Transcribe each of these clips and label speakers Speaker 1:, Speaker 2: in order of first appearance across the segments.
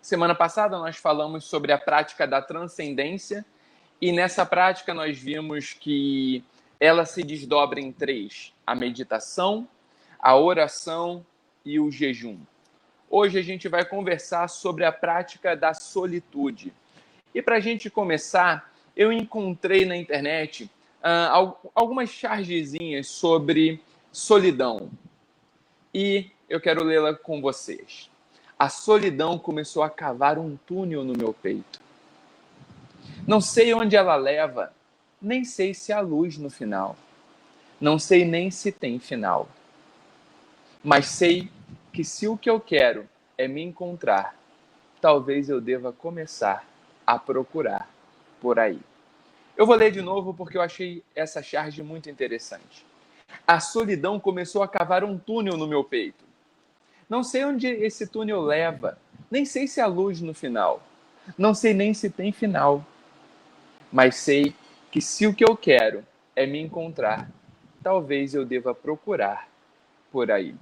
Speaker 1: Semana passada nós falamos sobre a prática da transcendência e nessa prática nós vimos que ela se desdobra em três: a meditação, a oração e o jejum. Hoje a gente vai conversar sobre a prática da solitude. E para a gente começar, eu encontrei na internet algumas chargezinhas sobre solidão e eu quero lê-la com vocês. A solidão começou a cavar um túnel no meu peito. Não sei onde ela leva, nem sei se há luz no final. Não sei nem se tem final. Mas sei que se o que eu quero é me encontrar, talvez eu deva começar a procurar por aí. Eu vou ler de novo porque eu achei essa charge muito interessante. A solidão começou a cavar um túnel no meu peito. Não sei onde esse túnel leva, nem sei se há luz no final. Não sei nem se tem final. Mas sei que se o que eu quero é me encontrar, talvez eu deva procurar por aí.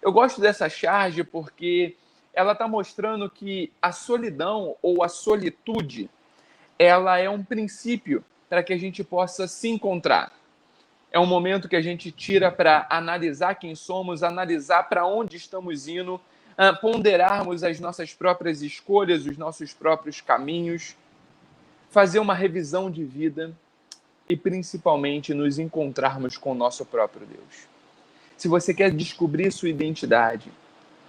Speaker 1: Eu gosto dessa charge porque ela está mostrando que a solidão ou a solitude, ela é um princípio para que a gente possa se encontrar. É um momento que a gente tira para analisar quem somos, analisar para onde estamos indo, ponderarmos as nossas próprias escolhas, os nossos próprios caminhos, fazer uma revisão de vida e principalmente nos encontrarmos com o nosso próprio Deus. Se você quer descobrir sua identidade,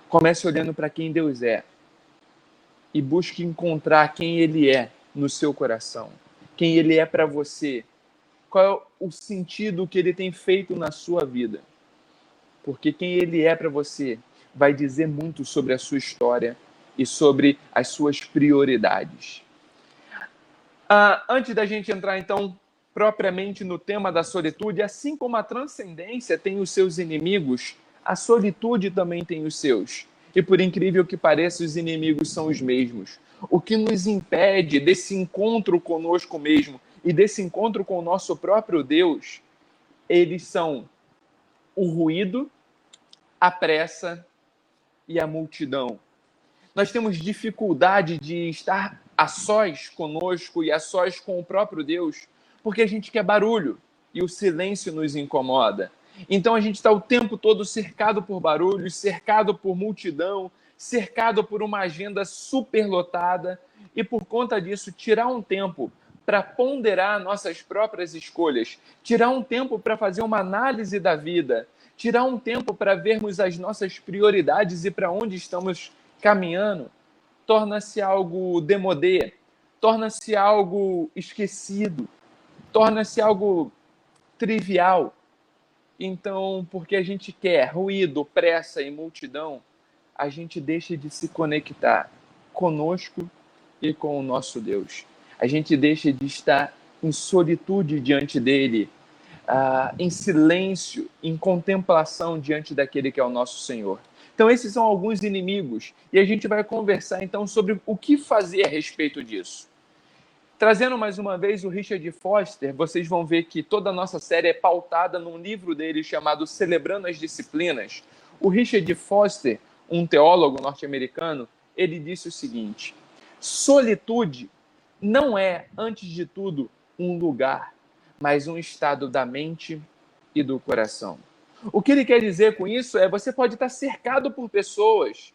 Speaker 1: comece olhando para quem Deus é e busque encontrar quem Ele é no seu coração, quem Ele é para você, qual é o sentido que Ele tem feito na sua vida. Porque quem Ele é para você vai dizer muito sobre a sua história e sobre as suas prioridades. Antes da gente entrar, então, propriamente no tema da solitude, assim como a transcendência tem os seus inimigos, a solitude também tem os seus. E por incrível que pareça, os inimigos são os mesmos. O que nos impede desse encontro conosco mesmo e desse encontro com o nosso próprio Deus, eles são o ruído, a pressa e a multidão. Nós temos dificuldade de estar a sós conosco e a sós com o próprio Deus, porque a gente quer barulho e o silêncio nos incomoda. Então a gente está o tempo todo cercado por barulhos, cercado por multidão, cercado por uma agenda superlotada e por conta disso tirar um tempo para ponderar nossas próprias escolhas, tirar um tempo para fazer uma análise da vida, tirar um tempo para vermos as nossas prioridades e para onde estamos caminhando, torna-se algo demodé, torna-se algo esquecido, torna-se algo trivial. Então, porque a gente quer ruído, pressa e multidão, a gente deixa de se conectar conosco e com o nosso Deus. A gente deixa de estar em solitude diante dele, em silêncio, em contemplação diante daquele que é o nosso Senhor. Então, esses são alguns inimigos. E a gente vai conversar, então, sobre o que fazer a respeito disso. Trazendo mais uma vez o Richard Foster, vocês vão ver que toda a nossa série é pautada num livro dele chamado Celebrando as Disciplinas. O Richard Foster, um teólogo norte-americano, ele disse o seguinte: solitude não é, antes de tudo, um lugar, mas um estado da mente e do coração. O que ele quer dizer com isso é: você pode estar cercado por pessoas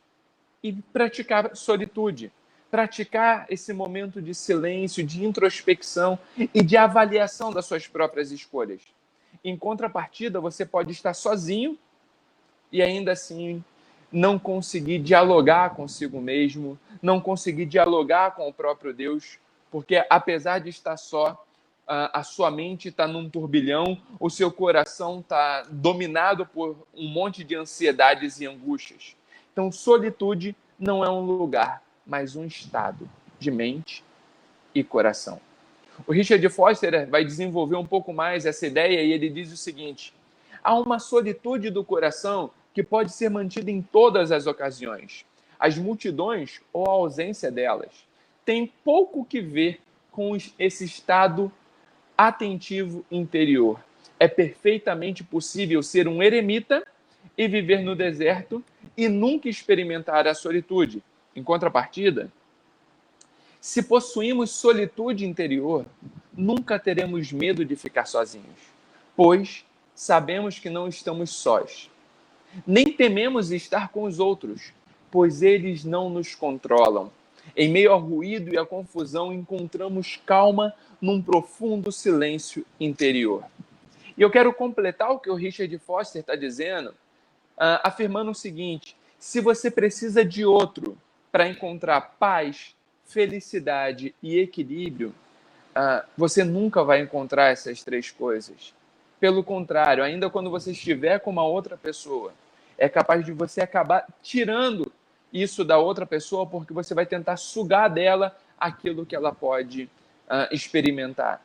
Speaker 1: e praticar solitude, praticar esse momento de silêncio, de introspecção e de avaliação das suas próprias escolhas. Em contrapartida, você pode estar sozinho e ainda assim não conseguir dialogar consigo mesmo, não conseguir dialogar com o próprio Deus, porque apesar de estar só, a sua mente está num turbilhão, o seu coração está dominado por um monte de ansiedades e angústias. Então, solitude não é um lugar, mas um estado de mente e coração. O Richard Foster vai desenvolver um pouco mais essa ideia e ele diz o seguinte: há uma solitude do coração que pode ser mantida em todas as ocasiões. As multidões, ou a ausência delas, têm pouco que ver com esse estado atentivo interior. É perfeitamente possível ser um eremita e viver no deserto e nunca experimentar a solitude. em contrapartida, se possuímos solitude interior, nunca teremos medo de ficar sozinhos, pois sabemos que não estamos sós. Nem tememos estar com os outros, pois eles não nos controlam. Em meio ao ruído e à confusão, encontramos calma num profundo silêncio interior. E eu quero completar o que o Richard Foster está dizendo, afirmando o seguinte: se você precisa de outro para encontrar paz, felicidade e equilíbrio, você nunca vai encontrar essas três coisas. Pelo contrário, ainda quando você estiver com uma outra pessoa, é capaz de você acabar tirando isso da outra pessoa, porque você vai tentar sugar dela aquilo que ela pode experimentar.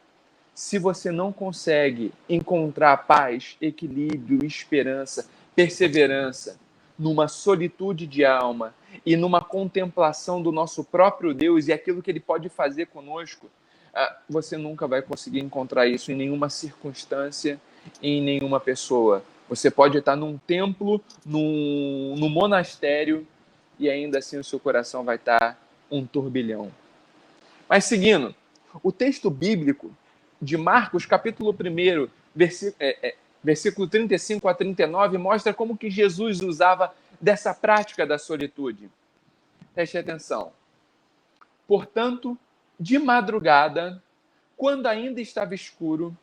Speaker 1: Se você não consegue encontrar paz, equilíbrio, esperança, perseverança, numa solitude de alma e numa contemplação do nosso próprio Deus e aquilo que Ele pode fazer conosco, você nunca vai conseguir encontrar isso em nenhuma circunstância, em nenhuma pessoa. Você pode estar num templo, num monastério, e ainda assim o seu coração vai estar um turbilhão. Mas seguindo, o texto bíblico de Marcos, capítulo 1, versículo 35 a 39, mostra como que Jesus usava dessa prática da solitude. Preste atenção. Portanto, de madrugada, quando ainda estava escuro,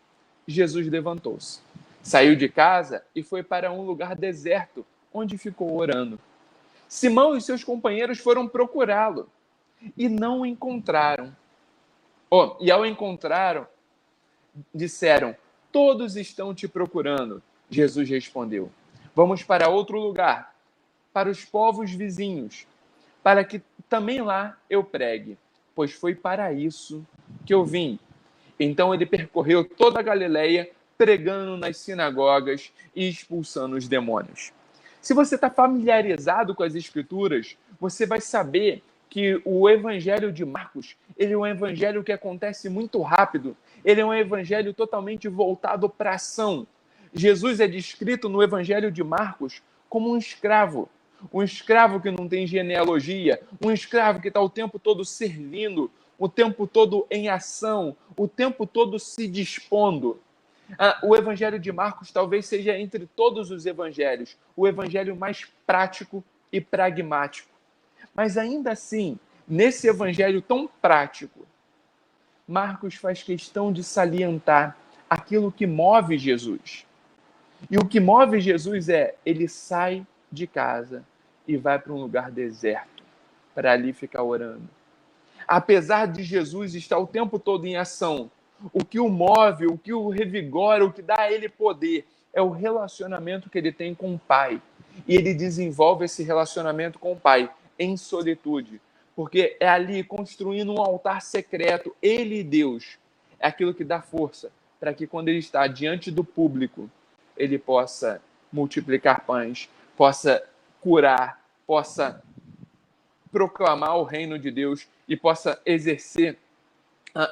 Speaker 1: Jesus levantou-se, saiu de casa e foi para um lugar deserto, onde ficou orando. Simão e seus companheiros foram procurá-lo e não o encontraram. E ao encontraram, disseram: todos estão te procurando. Jesus respondeu: vamos para outro lugar, para os povos vizinhos, para que também lá eu pregue, pois foi para isso que eu vim. Então ele percorreu toda a Galileia, pregando nas sinagogas e expulsando os demônios. Se você está familiarizado com as Escrituras, você vai saber que o Evangelho de Marcos, ele é um evangelho que acontece muito rápido, ele é um evangelho totalmente voltado para a ação. Jesus é descrito no Evangelho de Marcos como um escravo que não tem genealogia, um escravo que está o tempo todo servindo, o tempo todo em ação, o tempo todo se dispondo. O Evangelho de Marcos talvez seja, entre todos os evangelhos, o evangelho mais prático e pragmático. Mas ainda assim, nesse evangelho tão prático, Marcos faz questão de salientar aquilo que move Jesus. E o que move Jesus ele sai de casa e vai para um lugar deserto, para ali ficar orando. Apesar de Jesus estar o tempo todo em ação, o que o move, o que o revigora, o que dá a ele poder, é o relacionamento que ele tem com o Pai. E ele desenvolve esse relacionamento com o Pai em solitude, porque é ali construindo um altar secreto, ele e Deus. É aquilo que dá força para que quando ele está diante do público, ele possa multiplicar pães, possa curar, possa proclamar o reino de Deus e possa exercer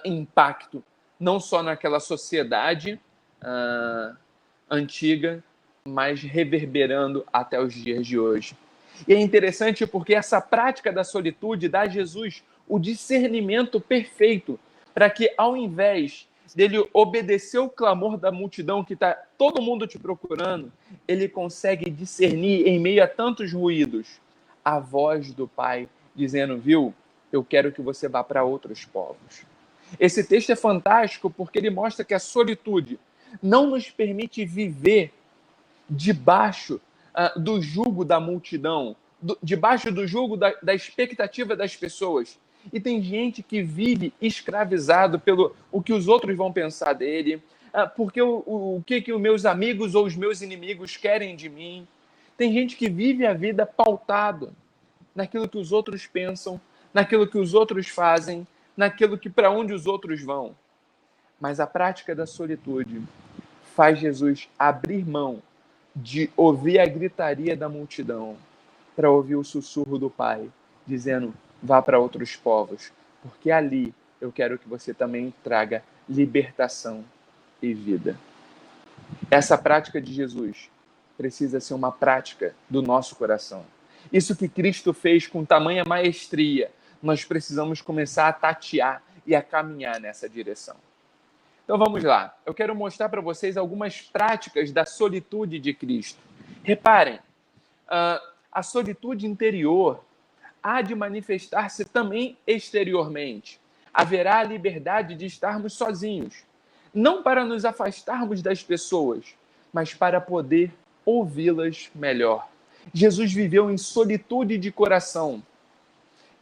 Speaker 1: impacto, não só naquela sociedade antiga, mas reverberando até os dias de hoje. E é interessante porque essa prática da solitude dá a Jesus o discernimento perfeito para que, ao invés dele obedecer o clamor da multidão que está todo mundo te procurando, ele consegue discernir em meio a tantos ruídos a voz do Pai dizendo: viu, eu quero que você vá para outros povos. Esse texto é fantástico porque ele mostra que a solitude não nos permite viver debaixo do jugo da multidão, debaixo do jugo da expectativa das pessoas. E tem gente que vive escravizado pelo o que os outros vão pensar dele, porque o que os meus amigos ou os meus inimigos querem de mim. Tem gente que vive a vida pautado naquilo que os outros pensam, naquilo que os outros fazem, naquilo que para onde os outros vão. Mas a prática da solitude faz Jesus abrir mão de ouvir a gritaria da multidão para ouvir o sussurro do Pai, dizendo: vá para outros povos, porque ali eu quero que você também traga libertação e vida. Essa prática de Jesus precisa ser uma prática do nosso coração. Isso que Cristo fez com tamanha maestria, nós precisamos começar a tatear e a caminhar nessa direção. Então vamos lá. Eu quero mostrar para vocês algumas práticas da solitude de Cristo. Reparem, a solitude interior há de manifestar-se também exteriormente. Haverá a liberdade de estarmos sozinhos, não para nos afastarmos das pessoas, mas para poder ouvi-las melhor. Jesus viveu em solitude de coração.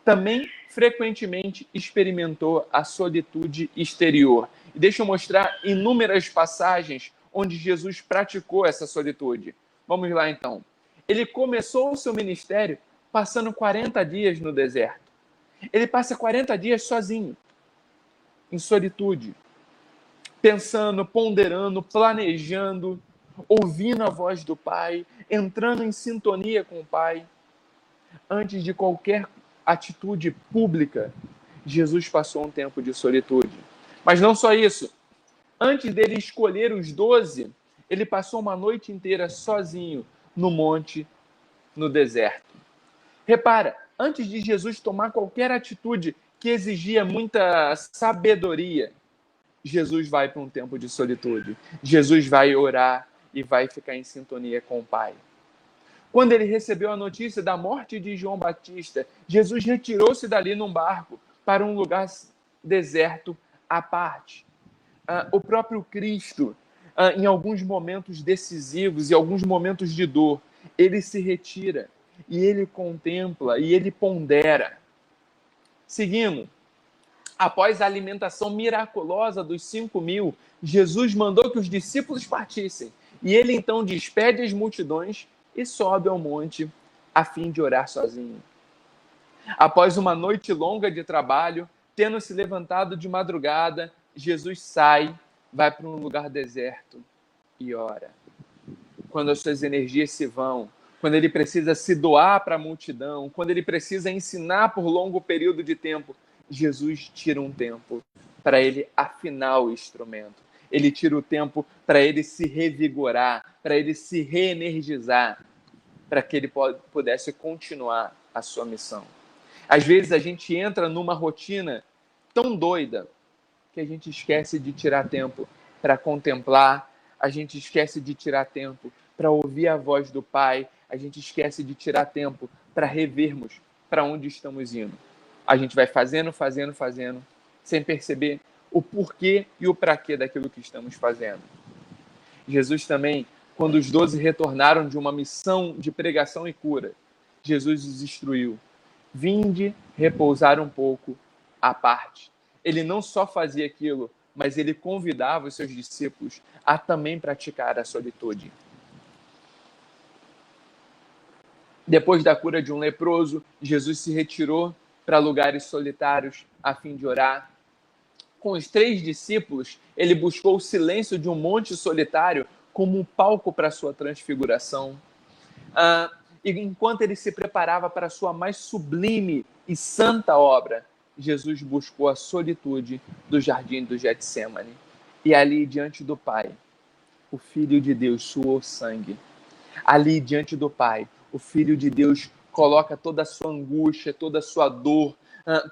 Speaker 1: Também, frequentemente, experimentou a solitude exterior. E deixa eu mostrar inúmeras passagens onde Jesus praticou essa solitude. Vamos lá, então. Ele começou o seu ministério passando 40 dias no deserto. Ele passa 40 dias sozinho, em solitude, pensando, ponderando, planejando, ouvindo a voz do Pai, entrando em sintonia com o Pai. Antes de qualquer atitude pública, Jesus passou um tempo de solitude. Mas não só isso. Antes dele escolher os 12, ele passou uma noite inteira sozinho no monte, no deserto. Repara, antes de Jesus tomar qualquer atitude que exigia muita sabedoria, Jesus vai para um tempo de solitude. Jesus vai orar e vai ficar em sintonia com o Pai. Quando ele recebeu a notícia da morte de João Batista, Jesus retirou-se dali num barco para um lugar deserto à parte. O próprio Cristo, em alguns momentos decisivos e alguns momentos de dor, ele se retira e ele contempla e ele pondera. Seguindo, após a alimentação miraculosa dos 5.000, Jesus mandou que os discípulos partissem. E ele então despede as multidões e sobe ao monte a fim de orar sozinho. Após uma noite longa de trabalho, tendo se levantado de madrugada, Jesus sai, vai para um lugar deserto e ora. Quando as suas energias se vão, quando ele precisa se doar para a multidão, quando ele precisa ensinar por longo período de tempo, Jesus tira um tempo para ele afinar o instrumento. Ele tira o tempo para ele se revigorar, para ele se reenergizar, para que ele pudesse continuar a sua missão. Às vezes a gente entra numa rotina tão doida que a gente esquece de tirar tempo para contemplar, a gente esquece de tirar tempo para ouvir a voz do Pai, a gente esquece de tirar tempo para revermos para onde estamos indo. A gente vai fazendo, sem perceber o porquê e o praquê daquilo que estamos fazendo. Jesus também, quando os 12 retornaram de uma missão de pregação e cura, Jesus os instruiu: vinde repousar um pouco à parte. Ele não só fazia aquilo, mas ele convidava os seus discípulos a também praticar a solitude. Depois da cura de um leproso, Jesus se retirou para lugares solitários a fim de orar. Com os 3 discípulos, ele buscou o silêncio de um monte solitário como um palco para a sua transfiguração. E enquanto ele se preparava para a sua mais sublime e santa obra, Jesus buscou a solitude do jardim do Getsêmani. E ali, diante do Pai, o Filho de Deus suou sangue. Ali, diante do Pai, o Filho de Deus coloca toda a sua angústia, toda a sua dor,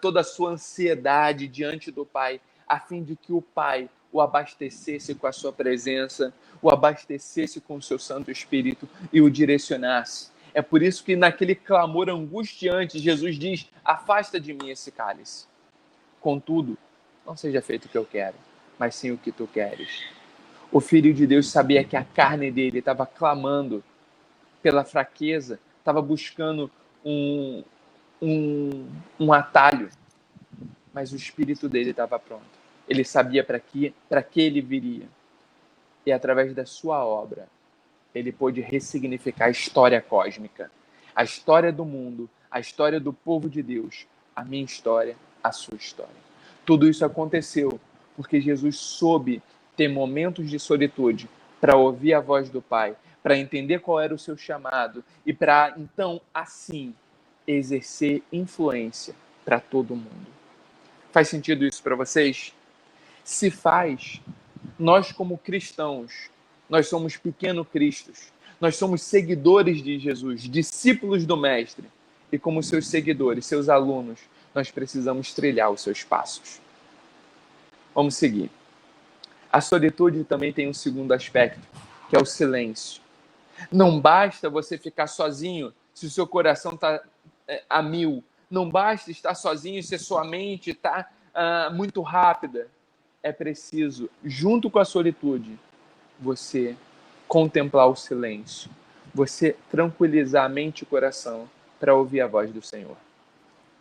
Speaker 1: toda a sua ansiedade diante do Pai, a fim de que o Pai o abastecesse com a sua presença, o abastecesse com o seu Santo Espírito e o direcionasse. É por isso que naquele clamor angustiante, Jesus diz: afasta de mim esse cálice. Contudo, não seja feito o que eu quero, mas sim o que tu queres. O Filho de Deus sabia que a carne dele estava clamando pela fraqueza, estava buscando um atalho, mas o Espírito dele estava pronto. Ele sabia para que ele viria. E através da sua obra, ele pôde ressignificar a história cósmica, a história do mundo, a história do povo de Deus, a minha história, a sua história. Tudo isso aconteceu porque Jesus soube ter momentos de solitude para ouvir a voz do Pai, para entender qual era o seu chamado e para, então, assim, exercer influência para todo mundo. Faz sentido isso para vocês? Se faz, nós como cristãos, nós somos pequenos cristos. Nós somos seguidores de Jesus, discípulos do Mestre. E como seus seguidores, seus alunos, nós precisamos trilhar os seus passos. Vamos seguir. A solitude também tem um segundo aspecto, que é o silêncio. Não basta você ficar sozinho se o seu coração está a mil. Não basta estar sozinho se a sua mente está muito rápida. É preciso, junto com a solitude, você contemplar o silêncio. Você tranquilizar a mente e o coração para ouvir a voz do Senhor.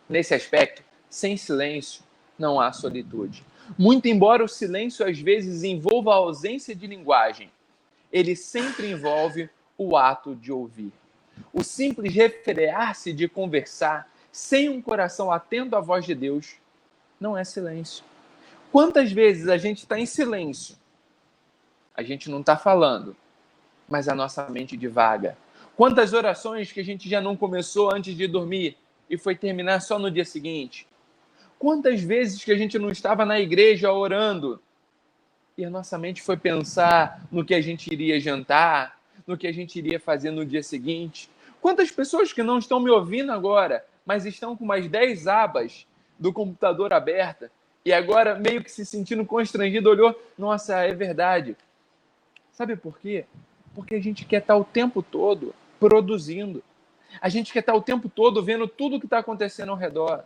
Speaker 1: Nesse aspecto, sem silêncio, não há solitude. Muito embora o silêncio às vezes envolva a ausência de linguagem, ele sempre envolve o ato de ouvir. O simples refrear-se de conversar sem um coração atento à voz de Deus não é silêncio. Quantas vezes a gente está em silêncio? A gente não está falando, mas a nossa mente divaga. Quantas orações que a gente já não começou antes de dormir e foi terminar só no dia seguinte? Quantas vezes que a gente não estava na igreja orando e a nossa mente foi pensar no que a gente iria jantar, no que a gente iria fazer no dia seguinte? Quantas pessoas que não estão me ouvindo agora, mas estão com umas 10 abas do computador aberta e agora meio que se sentindo constrangido, olhou, nossa, é verdade. Sabe por quê? Porque a gente quer estar o tempo todo produzindo. A gente quer estar o tempo todo vendo tudo o que está acontecendo ao redor.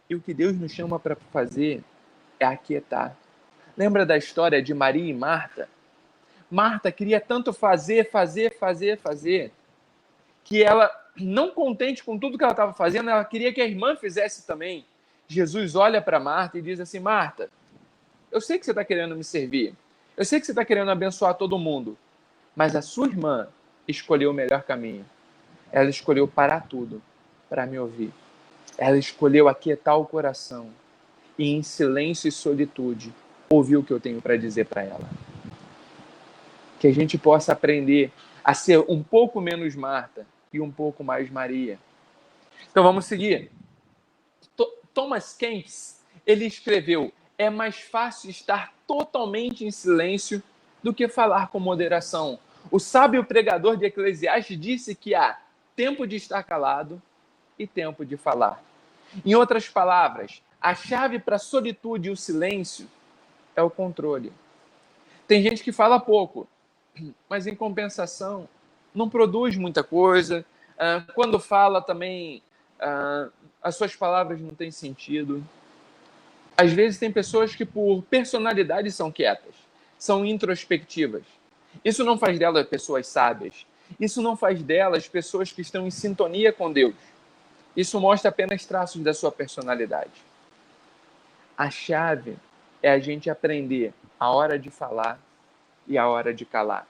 Speaker 1: E o que Deus nos chama para fazer é aquietar. Lembra da história de Maria e Marta? Marta queria tanto fazer, que ela, não contente com tudo que ela estava fazendo, ela queria que a irmã fizesse também. Jesus olha para Marta e diz assim, Marta, eu sei que você está querendo me servir, eu sei que você está querendo abençoar todo mundo, mas a sua irmã escolheu o melhor caminho. Ela escolheu parar tudo para me ouvir. Ela escolheu aquietar o coração e, em silêncio e solitude, ouvir o que eu tenho para dizer para ela. Que a gente possa aprender a ser um pouco menos Marta e um pouco mais Maria. Então vamos seguir. Thomas Kempis, ele escreveu, é mais fácil estar totalmente em silêncio do que falar com moderação. O sábio pregador de Eclesiastes disse que há tempo de estar calado e tempo de falar. Em outras palavras, a chave para a solitude e o silêncio é o controle. Tem gente que fala pouco, mas em compensação não produz muita coisa. Quando fala também, as suas palavras não têm sentido. Às vezes tem pessoas que por personalidade são quietas, são introspectivas. Isso não faz delas pessoas sábias. Isso não faz delas pessoas que estão em sintonia com Deus. Isso mostra apenas traços da sua personalidade. A chave é a gente aprender a hora de falar e a hora de calar.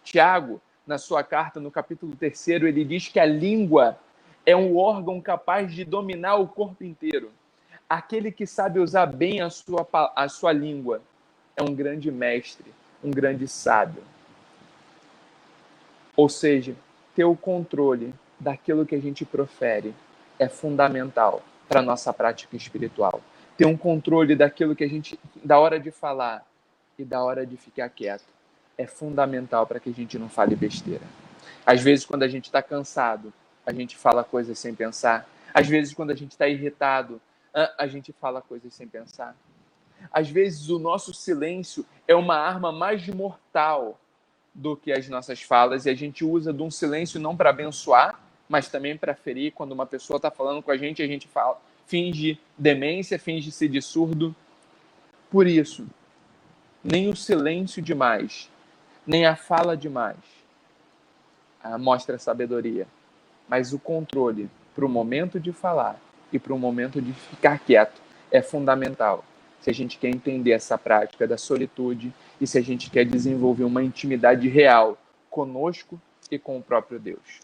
Speaker 1: Tiago, na sua carta, no capítulo 3, ele diz que a língua é um órgão capaz de dominar o corpo inteiro. Aquele que sabe usar bem a sua língua é um grande mestre, um grande sábio. Ou seja, ter o controle daquilo que a gente profere é fundamental para a nossa prática espiritual. Ter um controle daquilo que a gente, da hora de falar e da hora de ficar quieto, é fundamental para que a gente não fale besteira. Às vezes, quando a gente está cansado, a gente fala coisas sem pensar. Às vezes, quando a gente está irritado, a gente fala coisas sem pensar. Às vezes, o nosso silêncio é uma arma mais mortal do que as nossas falas, e a gente usa de um silêncio não para abençoar, mas também para ferir. Quando uma pessoa está falando com a gente fala, finge demência, finge-se de surdo. Por isso, nem o silêncio demais, nem a fala demais mostra sabedoria, mas o controle para o momento de falar e para o momento de ficar quieto é fundamental. Se a gente quer entender essa prática da solitude e se a gente quer desenvolver uma intimidade real conosco e com o próprio Deus.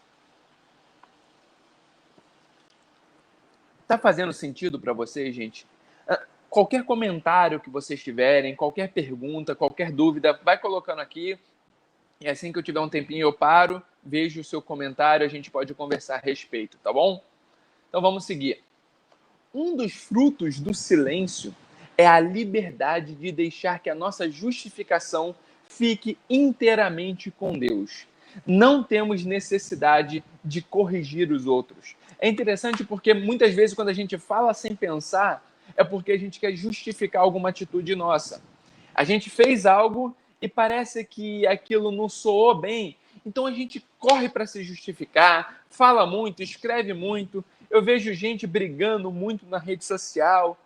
Speaker 1: Tá fazendo sentido para vocês, gente? Qualquer comentário que vocês tiverem, qualquer pergunta, qualquer dúvida, vai colocando aqui. E assim que eu tiver um tempinho, eu paro, vejo o seu comentário, a gente pode conversar a respeito, tá bom? Então vamos seguir. Um dos frutos do silêncio é a liberdade de deixar que a nossa justificação fique inteiramente com Deus. Não temos necessidade de corrigir os outros. É interessante porque muitas vezes quando a gente fala sem pensar, é porque a gente quer justificar alguma atitude nossa. A gente fez algo e parece que aquilo não soou bem, então a gente corre para se justificar, fala muito, escreve muito. Eu vejo gente brigando muito na rede social,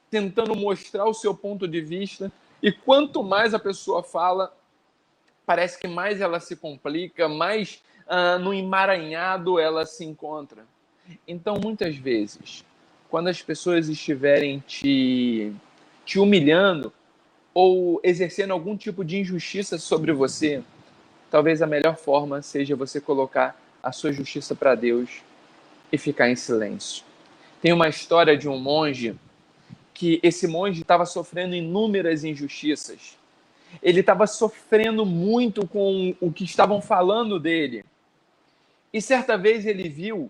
Speaker 1: tentando mostrar o seu ponto de vista, e quanto mais a pessoa fala, parece que mais ela se complica, mais no emaranhado ela se encontra. Então, muitas vezes, quando as pessoas estiverem te humilhando ou exercendo algum tipo de injustiça sobre você, talvez a melhor forma seja você colocar a sua justiça para Deus e ficar em silêncio. Tem uma história de um monge que esse monge estava sofrendo inúmeras injustiças. Ele estava sofrendo muito com o que estavam falando dele. E certa vez ele viu,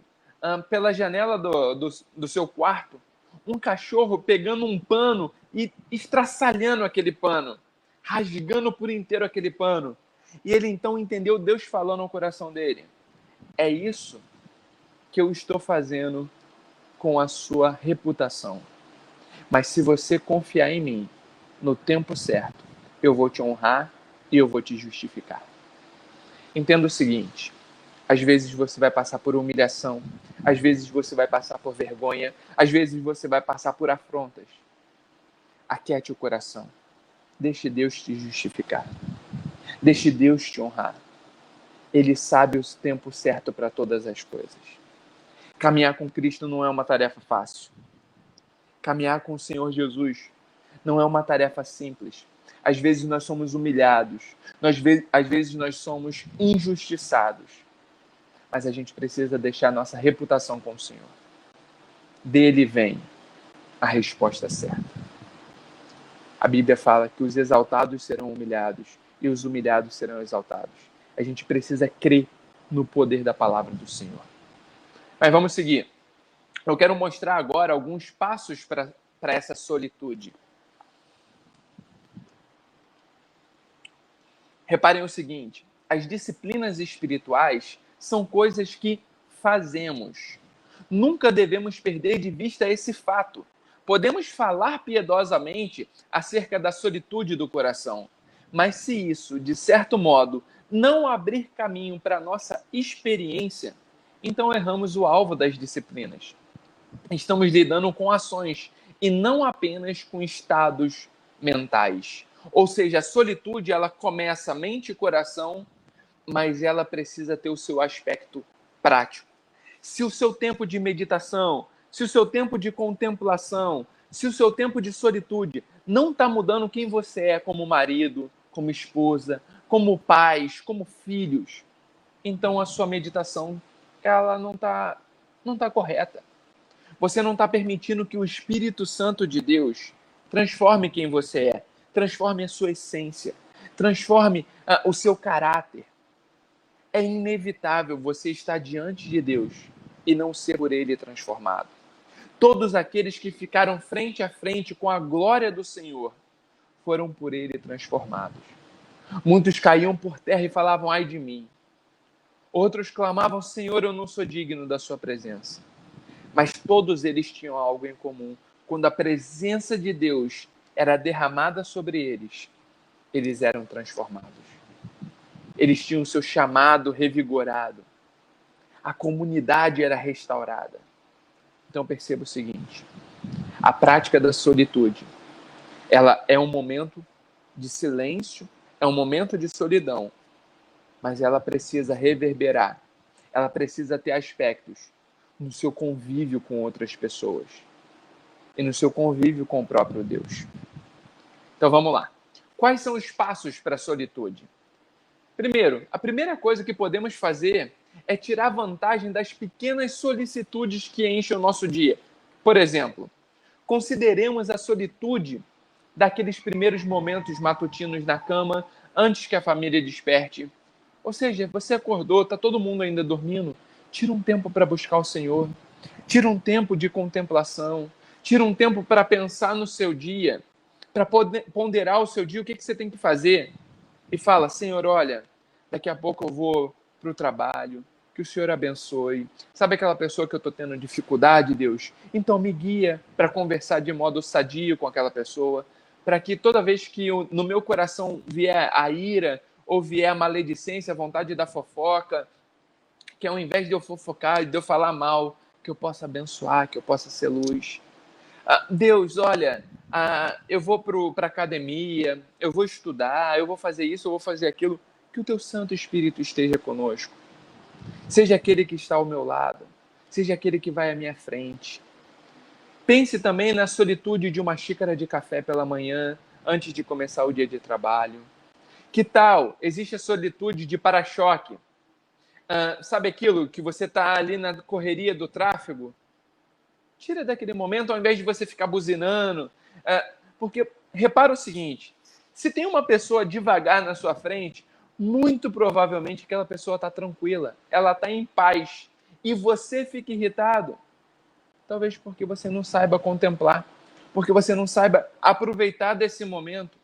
Speaker 1: pela janela do seu quarto, um cachorro pegando um pano e estraçalhando aquele pano, rasgando por inteiro aquele pano. E ele então entendeu Deus falando ao coração dele. É isso que eu estou fazendo com a sua reputação. Mas se você confiar em mim, no tempo certo, eu vou te honrar e eu vou te justificar. Entenda o seguinte: às vezes você vai passar por humilhação, às vezes você vai passar por vergonha, às vezes você vai passar por afrontas. Aquiete o coração. Deixe Deus te justificar. Deixe Deus te honrar. Ele sabe o tempo certo para todas as coisas. Caminhar com Cristo não é uma tarefa fácil. Caminhar com o Senhor Jesus não é uma tarefa simples. Às vezes nós somos humilhados, às vezes nós somos injustiçados, mas a gente precisa deixar nossa reputação com o Senhor. Dele vem a resposta certa. A Bíblia fala que os exaltados serão humilhados e os humilhados serão exaltados. A gente precisa crer no poder da palavra do Senhor. Mas vamos seguir. Eu quero mostrar agora alguns passos para essa solitude. Reparem o seguinte: as disciplinas espirituais são coisas que fazemos. Nunca devemos perder de vista esse fato. Podemos falar piedosamente acerca da solitude do coração, mas se isso, de certo modo, não abrir caminho para a nossa experiência, então erramos o alvo das disciplinas. Estamos lidando com ações e não apenas com estados mentais. Ou seja, a solitude, ela começa mente e coração, mas ela precisa ter o seu aspecto prático. Se o seu tempo de meditação, se o seu tempo de contemplação, se o seu tempo de solitude não está mudando quem você é como marido, como esposa, como pais, como filhos, então a sua meditação ela não tá correta. Você não está permitindo que o Espírito Santo de Deus transforme quem você é, transforme a sua essência, transforme o seu caráter. É inevitável você estar diante de Deus e não ser por Ele transformado. Todos aqueles que ficaram frente a frente com a glória do Senhor foram por Ele transformados. Muitos caíam por terra e falavam: ai de mim. Outros clamavam: Senhor, eu não sou digno da sua presença. Mas todos eles tinham algo em comum. Quando a presença de Deus era derramada sobre eles, eles eram transformados. Eles tinham o seu chamado revigorado. A comunidade era restaurada. Então perceba o seguinte: a prática da solitude, ela é um momento de silêncio, é um momento de solidão, mas ela precisa reverberar. Ela precisa ter aspectos no seu convívio com outras pessoas e no seu convívio com o próprio Deus. Então vamos lá. Quais são os passos para a solitude? Primeiro, a primeira coisa que podemos fazer é tirar vantagem das pequenas solicitudes que enchem o nosso dia. Por exemplo, consideremos a solitude daqueles primeiros momentos matutinos na cama antes que a família desperte. Ou seja, você acordou, está todo mundo ainda dormindo. Tira um tempo para buscar o Senhor. Tira um tempo de contemplação. Tira um tempo para pensar no seu dia, para ponderar o seu dia, o que você tem que fazer. E fala: Senhor, olha, daqui a pouco eu vou para o trabalho, que o Senhor abençoe. Sabe aquela pessoa que eu estou tendo dificuldade, Deus? Então me guia para conversar de modo sadio com aquela pessoa, para que toda vez que no meu coração vier a ira, ou vier a maledicência, a vontade da fofoca, que ao invés de eu fofocar e de eu falar mal, que eu possa abençoar, que eu possa ser luz. Deus, olha, eu vou para a academia, eu vou estudar, eu vou fazer isso, eu vou fazer aquilo, que o teu Santo Espírito esteja conosco. Seja aquele que está ao meu lado, seja aquele que vai à minha frente. Pense também na solitude de uma xícara de café pela manhã, antes de começar o dia de trabalho. Que tal? Existe a solitude de para-choque. Sabe aquilo que você está ali na correria do tráfego? Tira daquele momento, ao invés de você ficar buzinando. Porque repara o seguinte, se tem uma pessoa devagar na sua frente, muito provavelmente aquela pessoa está tranquila, ela está em paz. E você fica irritado. Talvez porque você não saiba contemplar, porque você não saiba aproveitar desse momento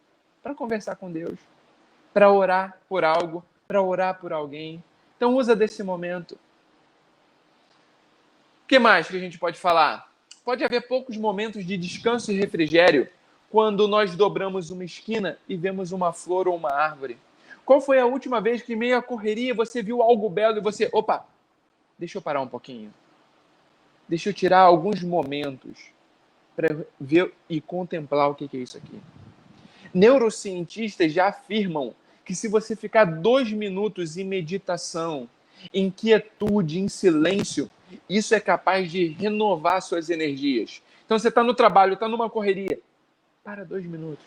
Speaker 1: para conversar com Deus, para orar por algo, para orar por alguém. Então usa desse momento. O que mais que a gente pode falar? Pode haver poucos momentos de descanso e refrigério quando nós dobramos uma esquina e vemos uma flor ou uma árvore. Qual foi a última vez que, em meio à correria, você viu algo belo e você... Opa, deixa eu parar um pouquinho. Deixa eu tirar alguns momentos para ver e contemplar o que é isso aqui. Neurocientistas já afirmam que se você ficar 2 minutos em meditação, em quietude, em silêncio, isso é capaz de renovar suas energias. Então você está no trabalho, está numa correria. Para 2 minutos.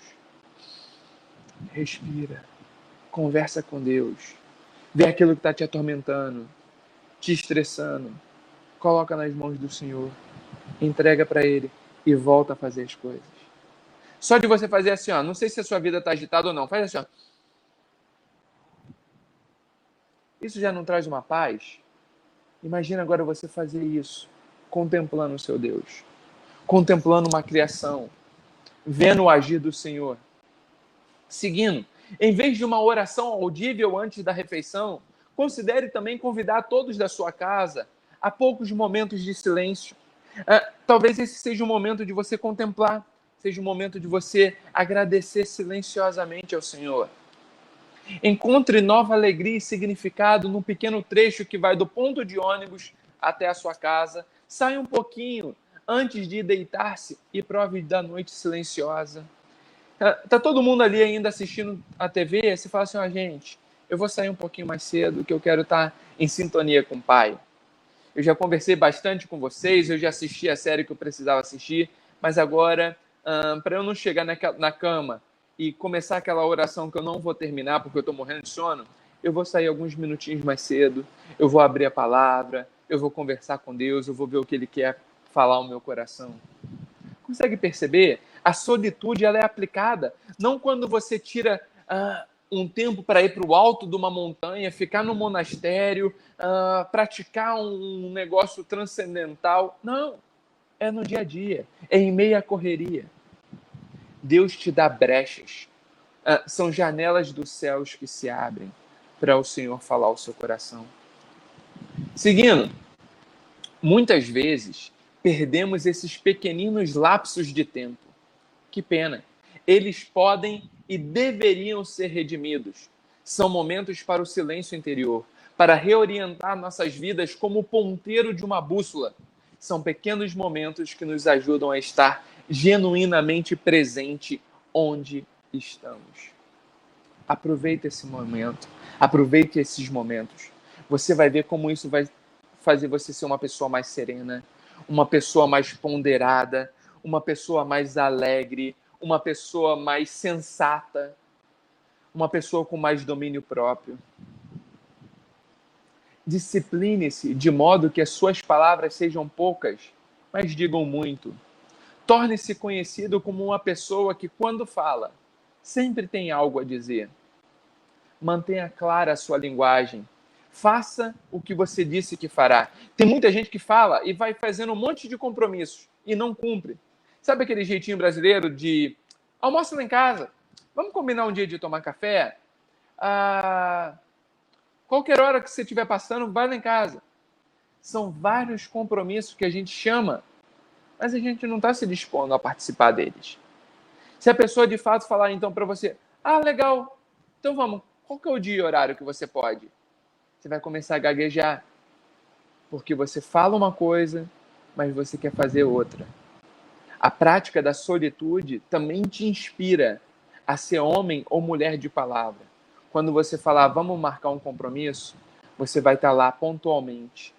Speaker 1: Respira. Conversa com Deus. Vê aquilo que está te atormentando, te estressando. Coloca nas mãos do Senhor. Entrega para Ele e volta a fazer as coisas. Só de você fazer assim, ó, não sei se a sua vida está agitada ou não, faz assim, ó. Isso já não traz uma paz? Imagina agora você fazer isso, contemplando o seu Deus, contemplando uma criação, vendo o agir do Senhor. Seguindo, em vez de uma oração audível antes da refeição, considere também convidar todos da sua casa a poucos momentos de silêncio. Talvez esse seja um momento de você contemplar, seja um momento de você agradecer silenciosamente ao Senhor. Encontre nova alegria e significado num pequeno trecho que vai do ponto de ônibus até a sua casa. Saia um pouquinho antes de deitar-se e prove da noite silenciosa. Tá todo mundo ali ainda assistindo a TV, você fala assim, gente, eu vou sair um pouquinho mais cedo, que eu quero estar em sintonia com o Pai. Eu já conversei bastante com vocês, eu já assisti a série que eu precisava assistir, mas agora, para eu não chegar na cama e começar aquela oração que eu não vou terminar porque eu estou morrendo de sono, eu vou sair alguns minutinhos mais cedo, eu vou abrir a palavra, eu vou conversar com Deus, eu vou ver o que Ele quer falar ao meu coração. Consegue perceber? A solitude ela é aplicada não quando você tira um tempo para ir para o alto de uma montanha, ficar no monastério, praticar um negócio transcendental. Não, é no dia a dia, é em meio à correria. Deus te dá brechas, são janelas dos céus que se abrem para o Senhor falar ao seu coração. Seguindo, muitas vezes perdemos esses pequeninos lapsos de tempo. Que pena. Eles podem e deveriam ser redimidos. São momentos para o silêncio interior, para reorientar nossas vidas como o ponteiro de uma bússola. São pequenos momentos que nos ajudam a estar genuinamente presente onde estamos. Aproveite esse momento, aproveite esses momentos. Você vai ver como isso vai fazer você ser uma pessoa mais serena, uma pessoa mais ponderada, uma pessoa mais alegre, uma pessoa mais sensata, uma pessoa com mais domínio próprio. Discipline-se de modo que as suas palavras sejam poucas, mas digam muito. Torne-se conhecido como uma pessoa que, quando fala, sempre tem algo a dizer. Mantenha clara a sua linguagem. Faça o que você disse que fará. Tem muita gente que fala e vai fazendo um monte de compromissos e não cumpre. Sabe aquele jeitinho brasileiro de almoça lá em casa, vamos combinar um dia de tomar café? Qualquer hora que você estiver passando, vai lá em casa. São vários compromissos que a gente chama, mas a gente não está se dispondo a participar deles. Se a pessoa de fato falar então para você, legal, então vamos, qual que é o dia e horário que você pode? Você vai começar a gaguejar, porque você fala uma coisa, mas você quer fazer outra. A prática da solitude também te inspira a ser homem ou mulher de palavra. Quando você falar, vamos marcar um compromisso, você vai estar lá pontualmente.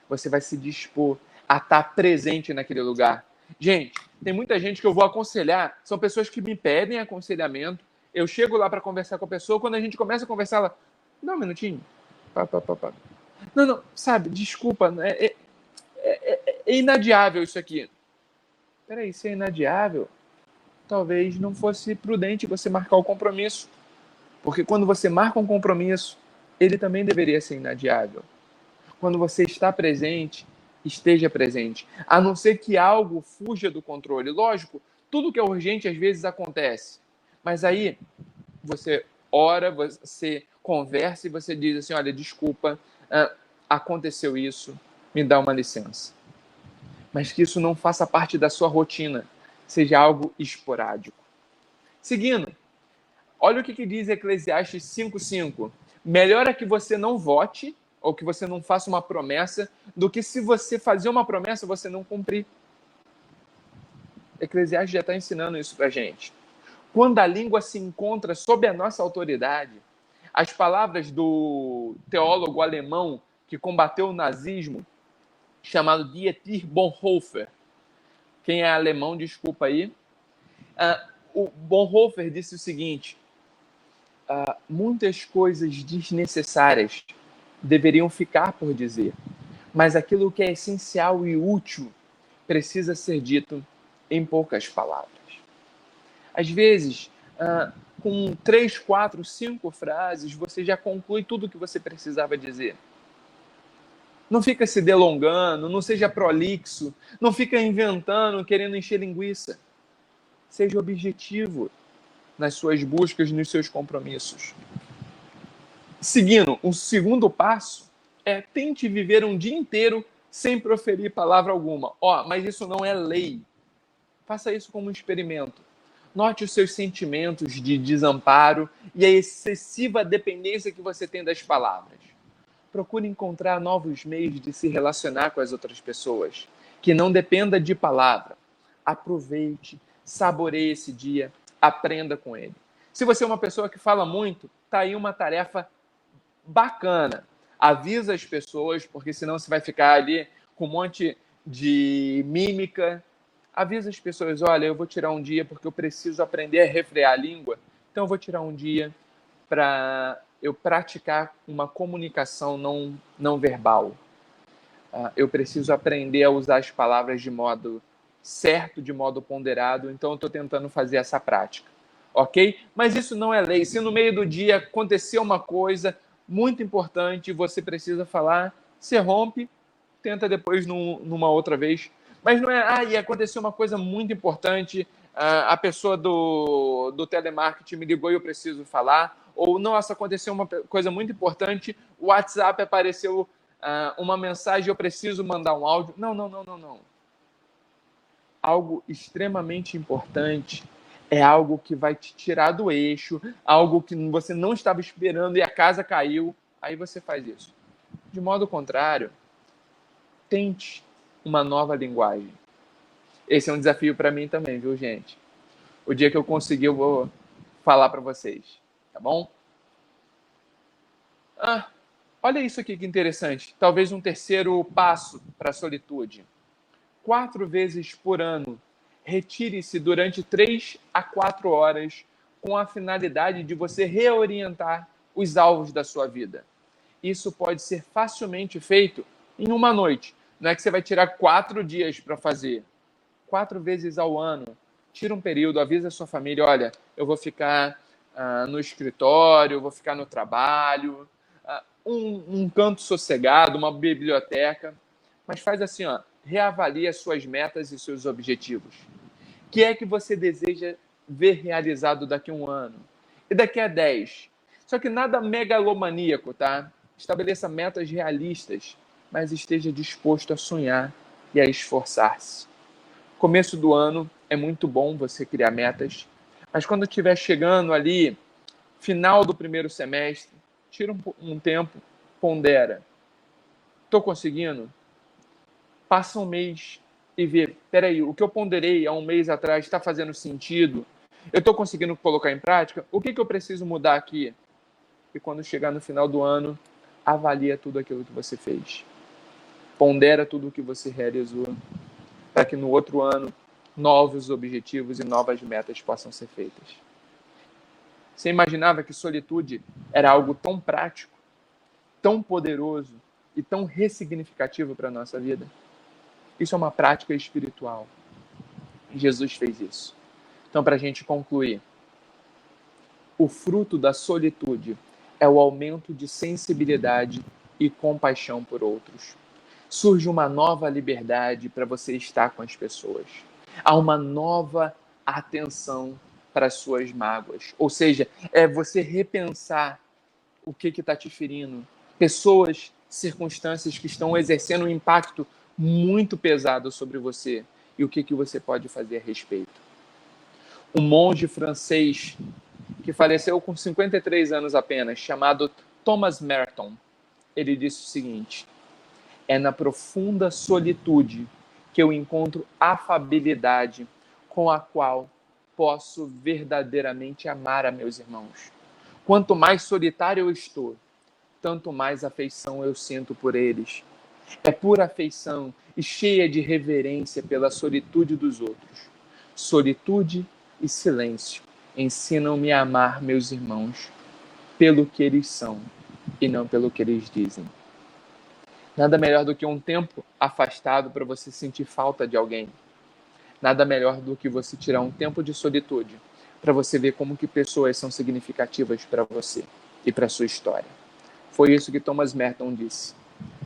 Speaker 1: Você vai se dispor a estar presente naquele lugar. Gente, tem muita gente que eu vou aconselhar, são pessoas que me pedem aconselhamento, eu chego lá para conversar com a pessoa, quando a gente começa a conversar, ela, dá um minutinho. Pá. Não, sabe, desculpa, é inadiável isso aqui. Peraí, se é inadiável, talvez não fosse prudente você marcar o compromisso. Porque quando você marca um compromisso, ele também deveria ser inadiável. Quando você está presente, esteja presente. A não ser que algo fuja do controle. Lógico, tudo que é urgente às vezes acontece. Mas aí você ora, você conversa e você diz assim, olha, desculpa, aconteceu isso, me dá uma licença. Mas que isso não faça parte da sua rotina, seja algo esporádico. Seguindo, olha o que diz Eclesiastes 5:5. Melhor é que você não vote ou que você não faça uma promessa do que se você fazer uma promessa você não cumprir. Eclesiastes já está ensinando isso para a gente. Quando a língua se encontra sob a nossa autoridade, as palavras do teólogo alemão que combateu o nazismo, chamado Dietrich Bonhoeffer. Quem é alemão, desculpa aí. O Bonhoeffer disse o seguinte, muitas coisas desnecessárias deveriam ficar por dizer, mas aquilo que é essencial e útil precisa ser dito em poucas palavras. Às vezes, com 3, 4, 5 frases, você já conclui tudo o que você precisava dizer. Não fica se delongando, não seja prolixo, não fica inventando, querendo encher linguiça. Seja objetivo nas suas buscas, nos seus compromissos. Seguindo, o segundo passo é tente viver um dia inteiro sem proferir palavra alguma. Mas isso não é lei. Faça isso como um experimento. Note os seus sentimentos de desamparo e a excessiva dependência que você tem das palavras. Procure encontrar novos meios de se relacionar com as outras pessoas, que não dependa de palavra. Aproveite, saboreie esse dia, aprenda com ele. Se você é uma pessoa que fala muito, tá aí uma tarefa bacana. Avisa as pessoas, porque senão você vai ficar ali com um monte de mímica. Avisa as pessoas, olha, eu vou tirar um dia porque eu preciso aprender a refrear a língua, então eu vou tirar um dia para eu praticar uma comunicação não verbal. Eu preciso aprender a usar as palavras de modo certo, de modo ponderado, então eu estou tentando fazer essa prática, ok? Mas isso não é lei. Se no meio do dia acontecer uma coisa muito importante e você precisa falar, você rompe, tenta depois numa outra vez. Mas não é, e aconteceu uma coisa muito importante, a pessoa do telemarketing me ligou e eu preciso falar, ou, nossa, aconteceu uma coisa muito importante, o WhatsApp apareceu uma mensagem, eu preciso mandar um áudio. Não. Algo extremamente importante é algo que vai te tirar do eixo, algo que você não estava esperando e a casa caiu, aí você faz isso. De modo contrário, tente uma nova linguagem. Esse é um desafio para mim também, viu, gente? O dia que eu conseguir, eu vou falar para vocês, tá bom? Olha isso aqui que interessante. Talvez um terceiro passo para a solitude. 4 vezes por ano, retire-se durante 3 a 4 horas com a finalidade de você reorientar os alvos da sua vida. Isso pode ser facilmente feito em uma noite. Não é que você vai tirar 4 dias para fazer. 4 vezes ao ano. Tira um período, avisa a sua família, olha, eu vou ficar no escritório, eu vou ficar no trabalho, um canto sossegado, uma biblioteca. Mas faz assim, reavalie as suas metas e seus objetivos. O que é que você deseja ver realizado daqui a 1 ano? E daqui a 10? Só que nada megalomaníaco, tá? estabeleça metas realistas, mas esteja disposto a sonhar e a esforçar-se. Começo do ano é muito bom você criar metas, mas quando estiver chegando ali, final do primeiro semestre, tira um tempo, pondera. Estou conseguindo? Passa um mês e vê, peraí, o que eu ponderei há um mês atrás está fazendo sentido? Eu estou conseguindo colocar em prática? O que eu preciso mudar aqui? E quando chegar no final do ano, avalia tudo aquilo que você fez. Pondera tudo o que você realizou, para que no outro ano novos objetivos e novas metas possam ser feitas. Você imaginava que solitude era algo tão prático, tão poderoso e tão ressignificativo para a nossa vida? Isso é uma prática espiritual. Jesus fez isso. Então, para a gente concluir, o fruto da solitude é o aumento de sensibilidade e compaixão por outros. Surge uma nova liberdade para você estar com as pessoas. Há uma nova atenção para as suas mágoas. Ou seja, é você repensar o que está te ferindo. Pessoas, circunstâncias que estão exercendo um impacto muito pesado sobre você. E o que você pode fazer a respeito. Um monge francês que faleceu com 53 anos apenas, chamado Thomas Merton, ele disse o seguinte: é na profunda solitude que eu encontro afabilidade com a qual posso verdadeiramente amar a meus irmãos. Quanto mais solitário eu estou, tanto mais afeição eu sinto por eles. É pura afeição e cheia de reverência pela solitude dos outros. Solitude e silêncio ensinam-me a amar meus irmãos pelo que eles são e não pelo que eles dizem. Nada melhor do que um tempo afastado para você sentir falta de alguém. Nada melhor do que você tirar um tempo de solitude para você ver como que pessoas são significativas para você e para a sua história. Foi isso que Thomas Merton disse.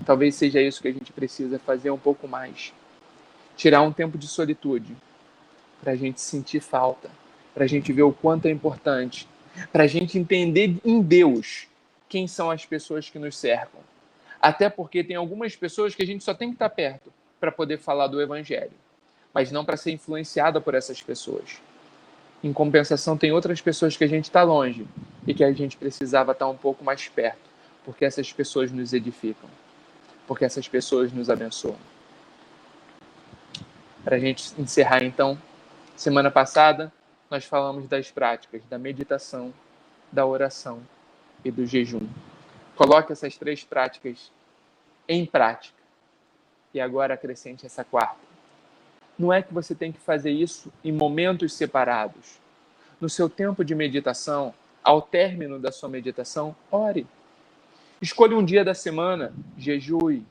Speaker 1: Talvez seja isso que a gente precisa fazer um pouco mais. Tirar um tempo de solitude para a gente sentir falta, para a gente ver o quanto é importante, para a gente entender em Deus quem são as pessoas que nos cercam. Até porque tem algumas pessoas que a gente só tem que estar perto para poder falar do Evangelho, mas não para ser influenciada por essas pessoas. Em compensação, tem outras pessoas que a gente está longe e que a gente precisava estar um pouco mais perto, porque essas pessoas nos edificam, porque essas pessoas nos abençoam. Para a gente encerrar, então, semana passada, nós falamos das práticas da meditação, da oração e do jejum. Coloque essas 3 práticas em prática. E agora acrescente essa 4ª. Não é que você tem que fazer isso em momentos separados. No seu tempo de meditação, ao término da sua meditação, ore. Escolha um dia da semana, jejue.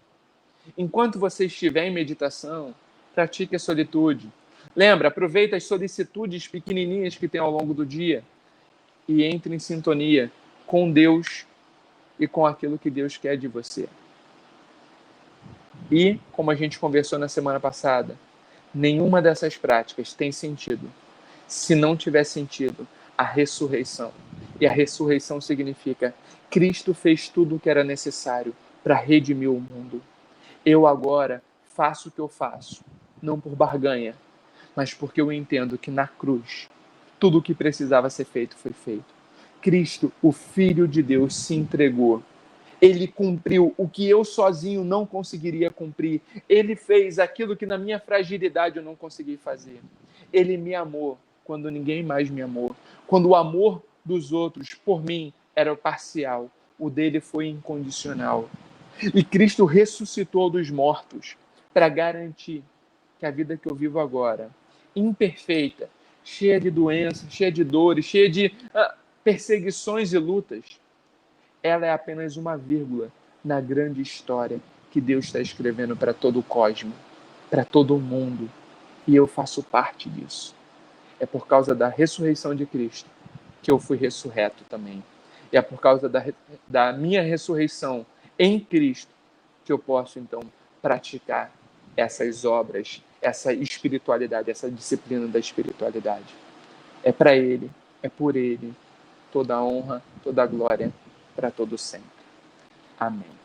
Speaker 1: Enquanto você estiver em meditação, pratique a solitude. Lembra, aproveita as solicitudes pequenininhas que tem ao longo do dia e entre em sintonia com Deus e com aquilo que Deus quer de você. E, como a gente conversou na semana passada, nenhuma dessas práticas tem sentido se não tiver sentido a ressurreição. E a ressurreição significa Cristo fez tudo o que era necessário para redimir o mundo. Eu agora faço o que eu faço, não por barganha, mas porque eu entendo que na cruz tudo o que precisava ser feito foi feito. Cristo, o Filho de Deus, se entregou. Ele cumpriu o que eu sozinho não conseguiria cumprir. Ele fez aquilo que na minha fragilidade eu não consegui fazer. Ele me amou quando ninguém mais me amou. Quando o amor dos outros por mim era parcial, o dele foi incondicional. E Cristo ressuscitou dos mortos para garantir que a vida que eu vivo agora, imperfeita, cheia de doenças, cheia de dores, cheia de perseguições e lutas, ela é apenas uma vírgula na grande história que Deus está escrevendo para todo o cosmos, para todo o mundo. E eu faço parte disso. É por causa da ressurreição de Cristo que eu fui ressurreto também. E é por causa da minha ressurreição em Cristo que eu posso, então, praticar essas obras, essa espiritualidade, essa disciplina da espiritualidade. É para Ele, é por Ele, toda a honra, toda a glória, para todo sempre. Amém.